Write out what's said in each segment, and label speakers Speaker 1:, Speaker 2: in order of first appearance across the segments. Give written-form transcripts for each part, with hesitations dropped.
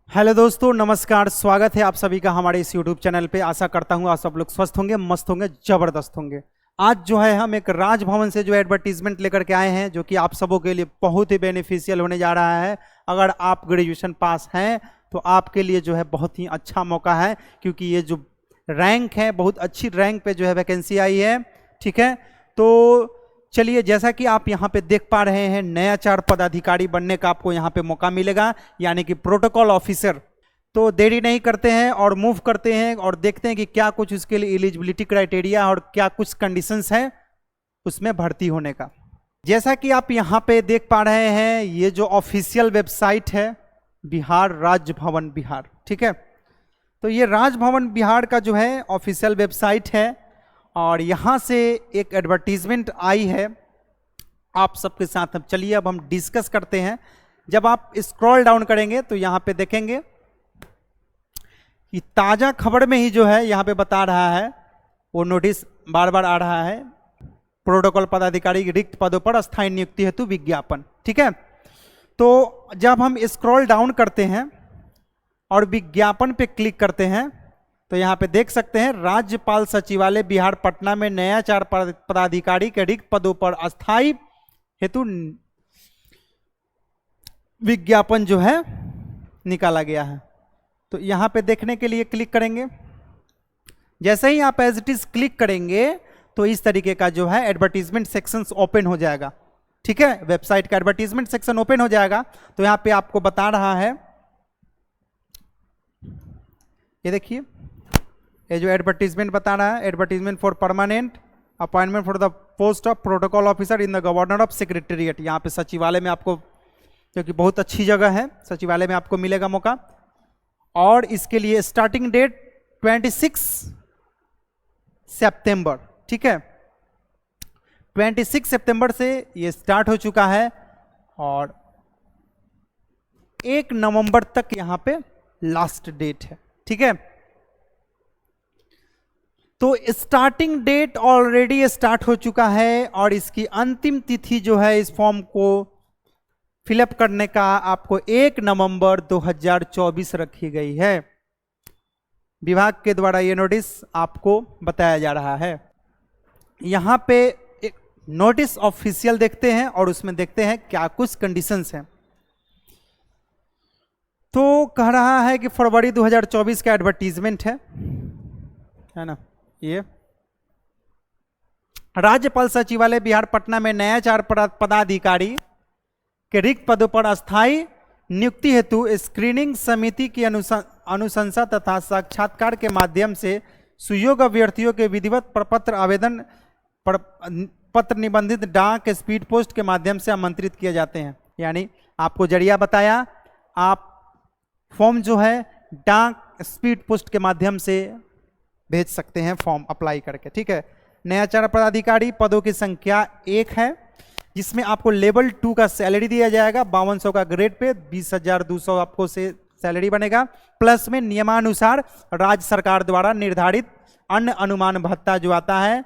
Speaker 1: Hello दोस्तों, नमस्कार। स्वागत है आप सभी का हमारे इस यूट्यूब चैनल पे। आशा करता हूँ आप सब लोग स्वस्थ होंगे, मस्त होंगे, जबरदस्त होंगे। आज जो है हम एक राजभवन से जो एडवर्टीजमेंट लेकर के आए हैं, जो कि आप सबों के लिए बहुत ही बेनिफिशियल होने जा रहा है। अगर आप ग्रेजुएशन पास हैं तो आपके लिए जो है बहुत ही अच्छा मौका है, क्योंकि ये जो रैंक है, बहुत अच्छी रैंक पे जो है वैकेंसी आई है। ठीक है, तो चलिए, जैसा कि आप यहाँ पे देख पा रहे हैं, नया 4 पदाधिकारी बनने का आपको यहाँ पे मौका मिलेगा, यानी कि प्रोटोकॉल ऑफिसर। तो देरी नहीं करते हैं और मूव करते हैं और देखते हैं कि क्या कुछ उसके लिए एलिजिबिलिटी क्राइटेरिया और क्या कुछ कंडीशंस हैं उसमें भर्ती होने का। जैसा कि आप यहाँ पे देख पा रहे हैं, ये जो ऑफिशियल वेबसाइट है बिहार राज्य भवन बिहार। ठीक है, तो ये राजभवन बिहार का जो है ऑफिशियल वेबसाइट है और यहाँ से एक एडवर्टीजमेंट आई है आप सबके साथ। अब चलिए, अब हम डिस्कस करते हैं। जब आप स्क्रॉल डाउन करेंगे तो यहाँ पे देखेंगे कि ताज़ा खबर में ही जो है यहाँ पे बता रहा है, वो नोटिस बार बार आ रहा है, प्रोटोकॉल पदाधिकारी की रिक्त पदों पर अस्थायी नियुक्ति हेतु विज्ञापन। ठीक है, तो जब हम स्क्रॉल डाउन करते हैं और विज्ञापन पे क्लिक करते हैं तो यहाँ पे देख सकते हैं, राज्यपाल सचिवालय बिहार पटना में नया 4 पदाधिकारी के रिक्त पदों पर अस्थायी हेतु विज्ञापन जो है निकाला गया है। तो यहाँ पे देखने के लिए क्लिक करेंगे। जैसे ही आप एज इट इज क्लिक करेंगे तो इस तरीके का जो है एडवर्टीजमेंट सेक्शन ओपन हो जाएगा। ठीक है, वेबसाइट का एडवर्टीजमेंट सेक्शन ओपन हो जाएगा। तो यहाँ पे आपको बता रहा है, ये देखिए, ये जो एडवर्टीजमेंट बता रहा है, advertisement for permanent appointment for the post of protocol officer in the governor of secretariat. यहाँ पे सचिवालय में आपको, क्योंकि बहुत अच्छी जगह है, सचिवालय में आपको मिलेगा मौका। और इसके लिए स्टार्टिंग डेट 26 सितंबर। ठीक है, 26 सितंबर से ये स्टार्ट हो चुका है और 1 नवंबर तक यहाँ पे लास्ट डेट है। ठीक है, तो स्टार्टिंग डेट ऑलरेडी स्टार्ट हो चुका है और इसकी अंतिम तिथि जो है इस फॉर्म को फिलअप करने का आपको 1 नवंबर 2024 रखी गई है। विभाग के द्वारा ये नोटिस आपको बताया जा रहा है। यहाँ पे एक नोटिस ऑफिशियल देखते हैं और उसमें देखते हैं क्या कुछ कंडीशंस हैं। तो कह रहा है कि फरवरी 2024 का एडवर्टीजमेंट है ना। ये राज्यपाल सचिवालय बिहार पटना में नया 4 पदाधिकारी के रिक्त पदों पर अस्थायी नियुक्ति हेतु स्क्रीनिंग समिति की अनुशंसा तथा साक्षात्कार के माध्यम से सुयोग्य अभ्यर्थियों के विधिवत प्रपत्र आवेदन पत्र निबंधित डाक स्पीड पोस्ट के माध्यम से आमंत्रित किए जाते हैं। यानी आपको जरिया बताया, आप फॉर्म जो है डाक स्पीड पोस्ट के माध्यम से भेज सकते हैं फॉर्म अप्लाई करके। ठीक है, नया 4 पदाधिकारी पदों की संख्या 1 है, जिसमें आपको लेवल 2 का सैलरी दिया जाएगा। 5200 का ग्रेड पे 20,200 आपको से सैलरी बनेगा। प्लस में नियमानुसार राज्य सरकार द्वारा निर्धारित अन्य अनुमान भत्ता जो आता है,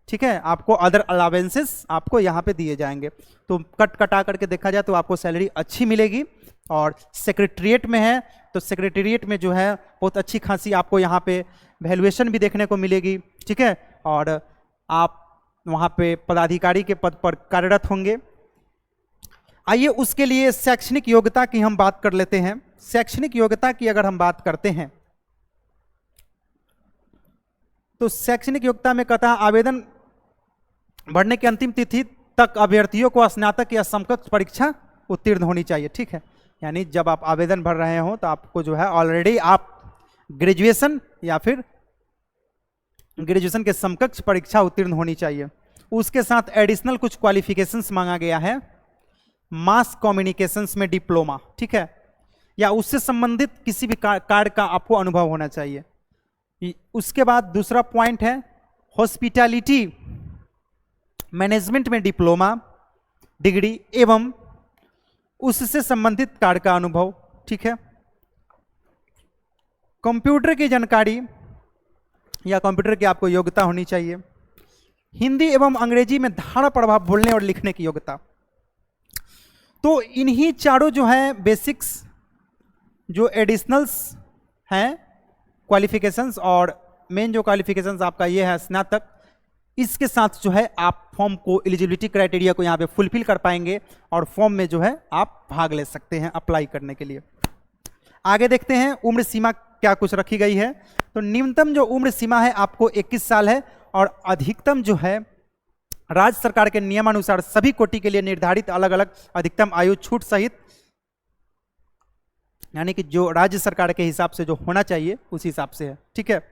Speaker 1: ठीक है, आपको अदर अलावेंसेस आपको यहाँ पे दिए जाएंगे। तो कट कटा करके देखा जाए तो आपको सैलरी अच्छी मिलेगी। और सेक्रेटेरिएट में है तो सेक्रेटेरिएट में जो है बहुत अच्छी खासी आपको यहाँ पे वैल्यूएशन भी देखने को मिलेगी। ठीक है, और आप वहाँ पे पदाधिकारी के पद पर कार्यरत होंगे। आइए उसके लिए शैक्षणिक योग्यता की हम बात कर लेते हैं। शैक्षणिक योग्यता की अगर हम बात करते हैं तो शैक्षणिक योग्यता में कहता है, आवेदन भरने की अंतिम तिथि तक अभ्यर्थियों को स्नातक या समकक्ष परीक्षा उत्तीर्ण होनी चाहिए। ठीक है, यानी जब आप आवेदन भर रहे हो तो आपको जो है ऑलरेडी आप ग्रेजुएशन या फिर ग्रेजुएशन के समकक्ष परीक्षा उत्तीर्ण होनी चाहिए। उसके साथ एडिशनल कुछ क्वालिफिकेशंस मांगा गया है, मास कम्युनिकेशंस में डिप्लोमा, ठीक है, या उससे संबंधित किसी भी कार्य का आपको अनुभव होना चाहिए। उसके बाद दूसरा पॉइंट है हॉस्पिटैलिटी मैनेजमेंट में डिप्लोमा डिग्री एवं उससे संबंधित कार्य का अनुभव। ठीक है, कंप्यूटर की जानकारी या कंप्यूटर की आपको योग्यता होनी चाहिए। हिंदी एवं अंग्रेजी में धारा प्रभाव बोलने और लिखने की योग्यता। तो इन्हीं चारों जो है बेसिक्स जो एडिशनल्स हैं क्वालिफिकेशंस और मेन जो क्वालिफिकेशंस आपका ये है स्नातक, इसके साथ जो है आप फॉर्म को एलिजिबिलिटी क्राइटेरिया को यहाँ पे फुलफिल कर पाएंगे और फॉर्म में जो है आप भाग ले सकते हैं अप्लाई करने के लिए। आगे देखते हैं उम्र सीमा क्या कुछ रखी गई है। तो न्यूनतम जो उम्र सीमा है आपको 21 साल है और अधिकतम जो है राज्य सरकार के नियमानुसार सभी कोटि के लिए निर्धारित अलग अलग अधिकतम आयु छूट सहित, यानी कि जो राज्य सरकार के हिसाब से जो होना चाहिए उस हिसाब से है। ठीक है।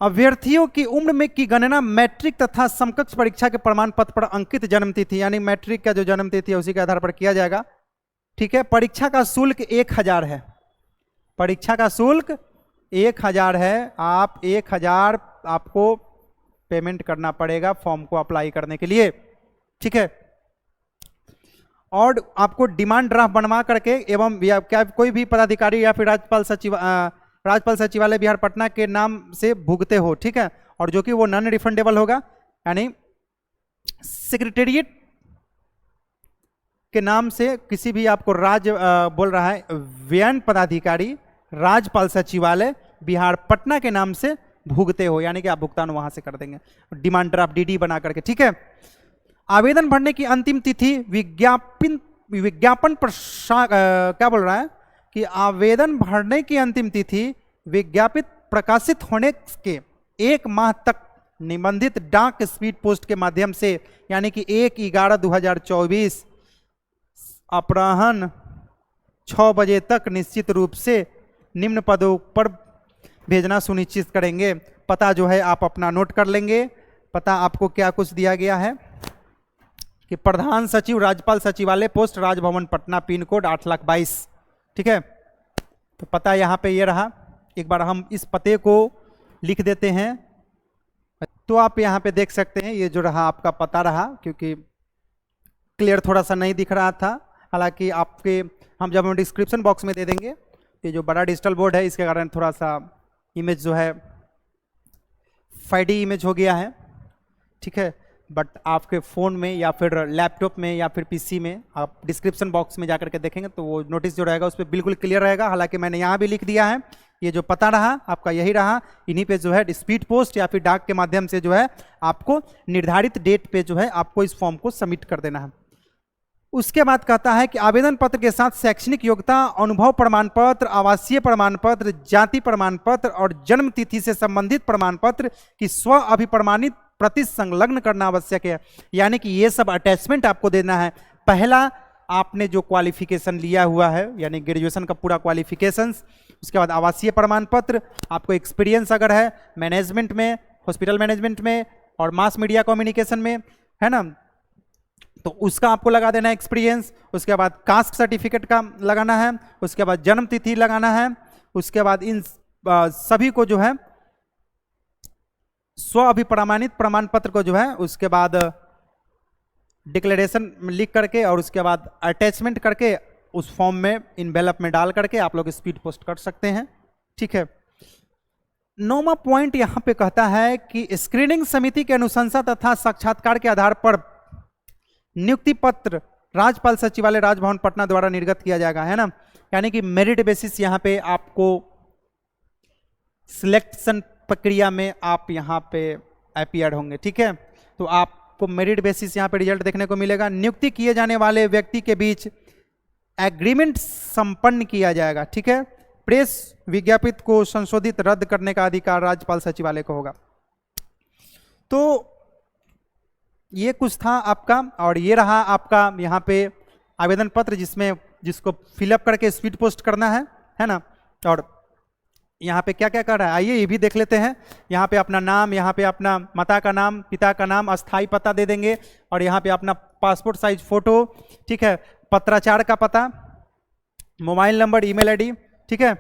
Speaker 1: अभ्यर्थियों की उम्र में की गणना मैट्रिक तथा समकक्ष परीक्षा के प्रमाण पत्र पर अंकित जन्म तिथि, यानी मैट्रिक का जो जन्म तिथि है उसी के आधार पर किया जाएगा। ठीक है। परीक्षा का शुल्क 1000 है, परीक्षा का शुल्क 1000 है। आप 1000 आपको पेमेंट करना पड़ेगा फॉर्म को अप्लाई करने के लिए। ठीक है। और आपको डिमांड ड्राफ्ट बनवा करके एवं क्या कोई भी पदाधिकारी या फिर राज्यपाल सचिवालय बिहार पटना के नाम से भुगते हो। ठीक है। और जो कि वो नॉन रिफंडेबल होगा, यानी सेक्रेटेरिएट के नाम से किसी भी आपको राज्य बोल रहा है व्ययन पदाधिकारी राज्यपाल सचिवालय बिहार पटना के नाम से भुगते हो, यानी कि आप भुगतान वहां से कर देंगे डिमांड ड्राफ्ट डीडी बना करके। ठीक है। आवेदन भरने की अंतिम तिथि विज्ञापन क्या बोल रहा है कि आवेदन भरने की अंतिम तिथि विज्ञापित प्रकाशित होने के 1 माह तक निबंधित डाक स्पीड पोस्ट के माध्यम से, यानी कि 1/11/2024 अपराह्न 6 बजे तक निश्चित रूप से निम्न पदों पर भेजना सुनिश्चित करेंगे। पता जो है आप अपना नोट कर लेंगे। पता आपको क्या कुछ दिया गया है कि प्रधान सचिव राज्यपाल सचिवालय post Raj Bhavan Patna pin code 8,22,। ठीक है। तो पता यहाँ पे ये रहा। एक बार हम इस पते को लिख देते हैं तो आप यहाँ पे देख सकते हैं ये जो रहा आपका पता रहा, क्योंकि क्लियर थोड़ा सा नहीं दिख रहा था। हालांकि आपके जब हम डिस्क्रिप्शन बॉक्स में दे देंगे, ये जो बड़ा डिजिटल बोर्ड है इसके कारण थोड़ा सा इमेज जो है 5D इमेज हो गया है। ठीक है। बट आपके फ़ोन में या फिर लैपटॉप में या फिर पीसी में आप डिस्क्रिप्शन बॉक्स में जाकर के देखेंगे तो वो नोटिस जो रहेगा उस पर बिल्कुल क्लियर रहेगा। हालांकि मैंने यहाँ भी लिख दिया है, ये जो पता रहा आपका यही रहा। इन्हीं पे जो है स्पीड पोस्ट या फिर डाक के माध्यम से जो है आपको निर्धारित डेट पे जो है आपको इस फॉर्म को सबमिट कर देना है। उसके बाद कहता है कि आवेदन पत्र के साथ शैक्षणिक योग्यता, अनुभव प्रमाण पत्र, आवासीय प्रमाण पत्र, जाति प्रमाण पत्र और जन्म तिथि से संबंधित प्रमाण पत्र की स्व अभिप्रमाणित प्रति संलग्न करना आवश्यक है। यानी कि ये सब अटैचमेंट आपको देना है। पहला आपने जो क्वालिफिकेशन लिया हुआ है, यानी ग्रेजुएशन का पूरा क्वालिफिकेशन, उसके बाद आवासीय प्रमाण पत्र, आपको एक्सपीरियंस अगर है मैनेजमेंट में, हॉस्पिटल मैनेजमेंट में और मास मीडिया कम्युनिकेशन में, है ना, तो उसका आपको लगा देना है एक्सपीरियंस। उसके बाद कास्ट सर्टिफिकेट का लगाना है, उसके बाद जन्म तिथि लगाना है, उसके बाद इन सभी को जो है स्व अभिप्रमाणित प्रमाण पत्र को जो है उसके बाद डिक्लेरेशन लिख करके और उसके बाद अटैचमेंट करके उस फॉर्म में इनवेलप में डाल करके आप लोग स्पीड पोस्ट कर सकते हैं। ठीक है। 9वां पॉइंट यहाँ पे कहता है कि स्क्रीनिंग समिति के अनुशंसा तथा साक्षात्कार के आधार पर नियुक्ति पत्र राज्यपाल सचिवालय राजभवन पटना द्वारा निर्गत किया जाएगा, है ना। यानी कि मेरिट बेसिस यहाँ पे आपको सिलेक्शन प्रक्रिया में आप यहाँ पे अपीयर होंगे। ठीक है। तो आपको मेरिट बेसिस यहाँ पे रिजल्ट देखने को मिलेगा। नियुक्ति किए जाने वाले व्यक्ति के बीच एग्रीमेंट संपन्न किया जाएगा। ठीक है। प्रेस विज्ञापित को संशोधित रद्द करने का अधिकार राज्यपाल सचिवालय को होगा। तो ये कुछ था आपका, और ये रहा आपका यहाँ पे आवेदन पत्र जिसको फिलअप करके स्पीड पोस्ट करना है ना। और यहाँ पे क्या क्या कर रहा है आइए ये भी देख लेते हैं। यहाँ पे अपना नाम, यहाँ पे अपना माता का नाम, पिता का नाम, अस्थाई पता दे देंगे और यहाँ पे अपना पासपोर्ट साइज फोटो। ठीक है। पत्राचार का पता, मोबाइल नंबर, ईमेल आईडी। ठीक है।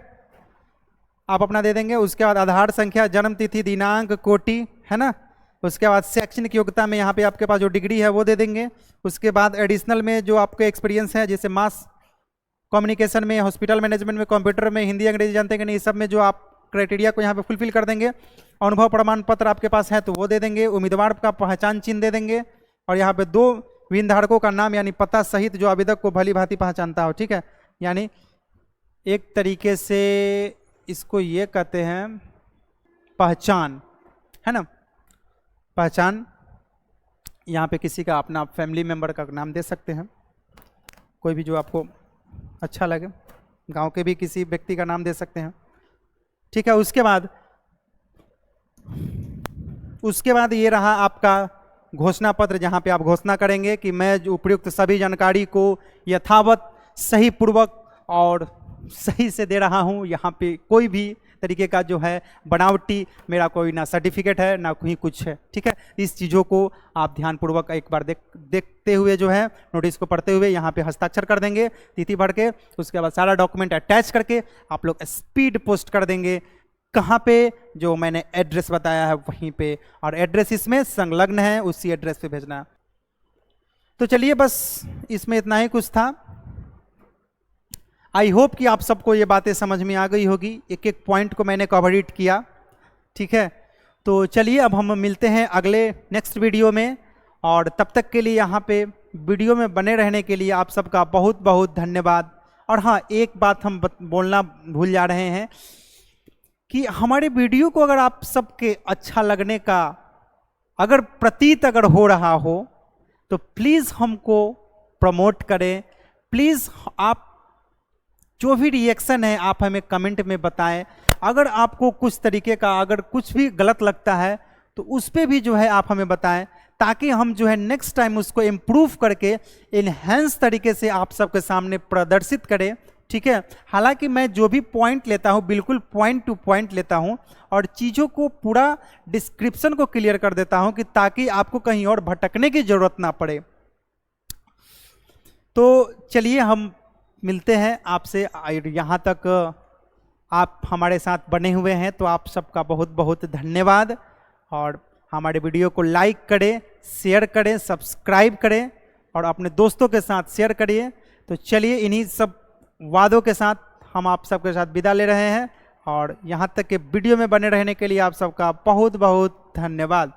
Speaker 1: आप अपना दे देंगे। उसके बाद आधार संख्या, जन्म तिथि, दिनांक, कोटि, है ना। उसके बाद शैक्षणिक योग्यता में यहाँ पे आपके पास जो डिग्री है वो दे देंगे। उसके बाद एडिशनल में जो आपके एक्सपीरियंस है, जैसे मास कम्युनिकेशन में, हॉस्पिटल मैनेजमेंट में, कंप्यूटर में, हिंदी अंग्रेजी जानते हैं कि नहीं, सब में जो आप क्राइटेरिया को यहाँ पे फुलफिल कर देंगे। अनुभव प्रमाण पत्र आपके पास है तो वो दे देंगे। उम्मीदवार का पहचान चिन्ह दे देंगे और यहाँ पे 2 ऋण धारकों का नाम यानी पता सहित जो आवेदक को भली भांति पहचानता हो। ठीक है। यानी एक तरीके से इसको ये कहते हैं पहचान, है ना, पहचान। यहाँ पे किसी का अपना फैमिली मेंबर का नाम दे सकते हैं, कोई भी जो आपको अच्छा लगे, गांव के भी किसी व्यक्ति का नाम दे सकते हैं, ठीक है। उसके बाद ये रहा आपका घोषणा पत्र, जहाँ पे आप घोषणा करेंगे कि मैं उपयुक्त सभी जानकारी को यथावत सही पूर्वक और सही से दे रहा हूँ। यहाँ पे कोई भी तरीके का जो है बनावटी मेरा कोई ना सर्टिफिकेट है ना कोई कुछ है, ठीक है। इस चीज़ों को आप ध्यानपूर्वक एक बार देखते हुए जो है नोटिस को पढ़ते हुए यहाँ पे हस्ताक्षर कर देंगे तिथि भर के। उसके बाद सारा डॉक्यूमेंट अटैच करके आप लोग स्पीड पोस्ट कर देंगे। कहाँ पे? जो मैंने एड्रेस बताया है वहीं पे, और एड्रेस इसमें संलग्न है, उसी एड्रेस पे भेजना है। तो चलिए बस इसमें इतना ही कुछ था। आई होप कि आप सबको ये बातें समझ में आ गई होगी, एक एक पॉइंट को मैंने कवरेट किया, ठीक है। तो चलिए अब हम मिलते हैं अगले नेक्स्ट वीडियो में, और तब तक के लिए यहाँ पे वीडियो में बने रहने के लिए आप सबका बहुत बहुत धन्यवाद। और हाँ, एक बात हम बोलना भूल जा रहे हैं कि हमारे वीडियो को अगर आप सबके अच्छा लगने का अगर प्रतीत अगर हो रहा हो तो प्लीज़ हमको प्रमोट करें। प्लीज़ आप जो भी रिएक्शन है आप हमें कमेंट में बताएं। अगर आपको कुछ तरीके का अगर कुछ भी गलत लगता है तो उस पर भी जो है आप हमें बताएं, ताकि हम जो है नेक्स्ट टाइम उसको इम्प्रूव करके इनहेंस तरीके से आप सबके सामने प्रदर्शित करें, ठीक है। हालांकि मैं जो भी पॉइंट लेता हूं बिल्कुल पॉइंट टू पॉइंट लेता हूं और चीज़ों को पूरा डिस्क्रिप्शन को क्लियर कर देता हूं कि ताकि आपको कहीं और भटकने की जरूरत ना पड़े। तो चलिए हम मिलते हैं आपसे। यहाँ तक आप हमारे साथ बने हुए हैं तो आप सबका बहुत बहुत धन्यवाद। और हमारे वीडियो को लाइक करें, शेयर करें, सब्सक्राइब करें और अपने दोस्तों के साथ शेयर करिए। तो चलिए इन्हीं सब वादों के साथ हम आप सबके साथ विदा ले रहे हैं, और यहाँ तक के वीडियो में बने रहने के लिए आप सबका बहुत बहुत धन्यवाद।